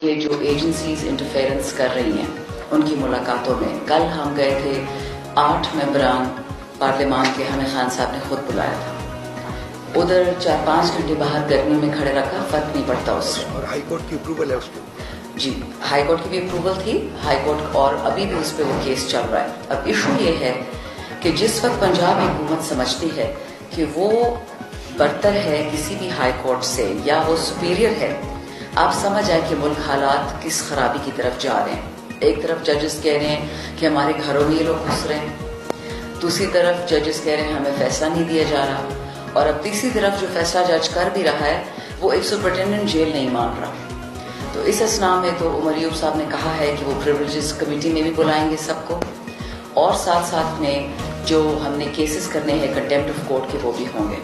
के जो agencies interference कर रही हैं उनकी मुलाकातों में कल हम गए थे। 8 मेंबरान पार्लियामान के हमें खान साहब ने खुद बुलाया था। उधर 4-5 घंटे बाहर गर्मी में खड़े रखा, फर्क नहीं पड़ता उससे। और हाई कोर्ट की अप्रूवल है उसको? जी, हाई कोर्ट की भी अप्रूवल थी। हाई कोर्ट और अभी भी उस पर वो केस चल रहा है। अब इशू ये है कि जिस वक्त पंजाब हुकूमत समझती है कि वो बरतर है किसी भी हाई कोर्ट से या वो सुपीरियर है, आप समझ आए कि मुल्क हालात किस खराबी की तरफ जा रहे हैं। एक तरफ जजेस कह रहे हैं कि हमारे घरों में ये लोग घुस रहे हैं, दूसरी तरफ जजेस कह रहे हैं हमें फैसला नहीं दिया जा रहा, और अब तीसरी तरफ जो फैसला जज कर भी रहा है वो एक सुपरिटेंडेंट जेल नहीं मान रहा। तो इस असना में तो उमर अयूब साहब ने कहा है कि वो प्रिविलेजेस कमेटी में भी बुलाएंगे सबको, और साथ साथ में जो हमने केसेस करने हैं कंटेम्प्ट ऑफ कोर्ट के वो भी होंगे।